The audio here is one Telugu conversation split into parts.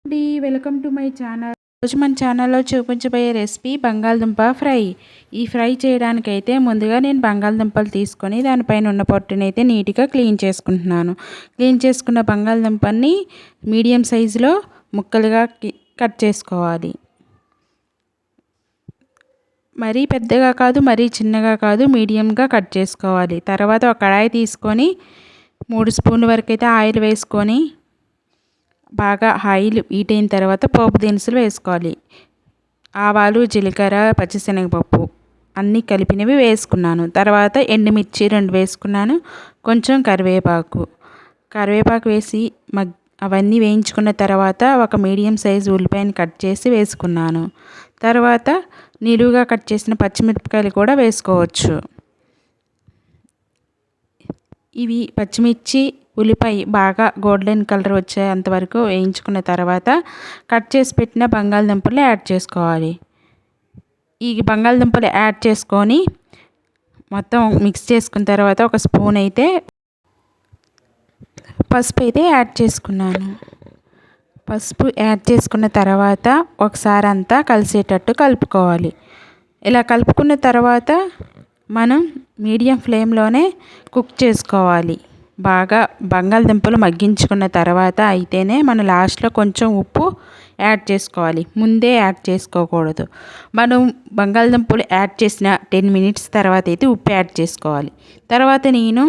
అండి, వెల్కమ్ టు మై ఛానల్. రోజు మన ఛానల్లో చూపించబోయే రెసిపీ బంగాళదుంప ఫ్రై. ఈ ఫ్రై చేయడానికైతే ముందుగా నేను బంగాళదుంపలు తీసుకొని దానిపైన ఉన్న పొట్టుని అయితే నీట్గా క్లీన్ చేసుకుంటున్నాను. క్లీన్ చేసుకున్న బంగాళదుంపని మీడియం సైజులో ముక్కలుగా కట్ చేసుకోవాలి. మరీ పెద్దగా కాదు, మరీ చిన్నగా కాదు, మీడియంగా కట్ చేసుకోవాలి. తర్వాత ఒక కడాయి తీసుకొని 3 స్పూన్ల వరకు అయితే ఆయిల్ వేసుకొని బాగా ఆయిల్ హీట్ అయిన తర్వాత పోపు దినుసులు వేసుకోవాలి. ఆవాలు, జీలకర్ర, పచ్చిశనగపప్పు అన్నీ కలిపినవి వేసుకున్నాను. తర్వాత ఎండుమిర్చి 2 వేసుకున్నాను. కొంచెం కరివేపాకు వేసి అవన్నీ వేయించుకున్న తర్వాత ఒక మీడియం సైజు ఉల్లిపాయని కట్ చేసి వేసుకున్నాను. తర్వాత నిలువుగా కట్ చేసిన పచ్చిమిరపకాయలు కూడా వేసుకోవచ్చు. ఇవి పచ్చిమిర్చి, ఉల్లిపాయ బాగా గోల్డెన్ కలర్ వచ్చేంత వరకు వేయించుకున్న తర్వాత కట్ చేసి పెట్టిన బంగాళదుంపలు యాడ్ చేసుకోవాలి. ఈ బంగాళదుంపలు యాడ్ చేసుకొని మొత్తం మిక్స్ చేసుకున్న తర్వాత ఒక స్పూన్ అయితే పసుపు అయితే యాడ్ చేసుకున్నాను. పసుపు యాడ్ చేసుకున్న తర్వాత ఒకసారి అంతా కలిసేటట్టు కలుపుకోవాలి. ఇలా కలుపుకున్న తర్వాత మనం మీడియం ఫ్లేమ్లోనే కుక్ చేసుకోవాలి. బాగా బంగాళదుంపలు మగ్గించుకున్న తర్వాత అయితేనే మనం లాస్ట్లో కొంచెం ఉప్పు యాడ్ చేసుకోవాలి. ముందే యాడ్ చేసుకోకూడదు. మనం బంగాళదుంపలు యాడ్ చేసిన 10 మినిట్స్ తర్వాత అయితే ఉప్పు యాడ్ చేసుకోవాలి. తర్వాత నేను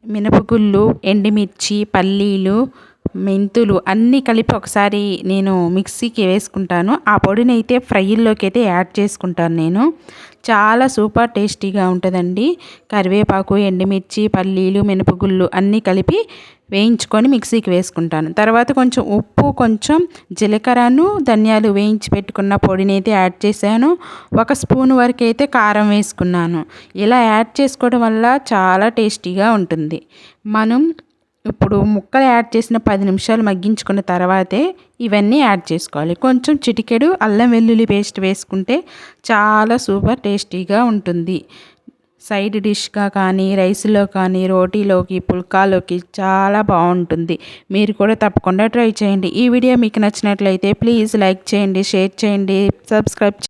మినపగుళ్ళు, ఎండుమిర్చి, పల్లీలు, మెంతులు అన్నీ కలిపి ఒకసారి నేను మిక్సీకి వేసుకుంటాను. ఆ పొడిని అయితే ఫ్రైల్లోకి అయితే యాడ్ చేసుకుంటాను నేను. చాలా సూపర్ టేస్టీగా ఉంటుందండి. కరివేపాకు, ఎండుమిర్చి, పల్లీలు, మినపగుళ్ళు అన్నీ కలిపి వేయించుకొని మిక్సీకి వేసుకుంటాను. తర్వాత కొంచెం ఉప్పు, కొంచెం జీలకర్రను, ధనియాలు వేయించి పెట్టుకున్న పొడిని అయితే యాడ్ చేశాను. 1 స్పూన్ వరకు అయితే కారం వేసుకున్నాను. ఇలా యాడ్ చేసుకోవడం వల్ల చాలా టేస్టీగా ఉంటుంది. మనం ఇప్పుడు ముక్కలు యాడ్ చేసిన 10 నిమిషాలు మగ్గించుకున్న తర్వాతే ఇవన్నీ యాడ్ చేసుకోవాలి. కొంచెం చిటికెడు అల్లం వెల్లుల్లి పేస్ట్ వేసుకుంటే చాలా సూపర్ టేస్టీగా ఉంటుంది. సైడ్ డిష్గా కానీ, రైస్లో కానీ, రోటీలోకి, పుల్కాలోకి చాలా బాగుంటుంది. మీరు కూడా తప్పకుండా ట్రై చేయండి. ఈ వీడియో మీకు నచ్చినట్లయితే ప్లీజ్ లైక్ చేయండి, షేర్ చేయండి, సబ్స్క్రైబ్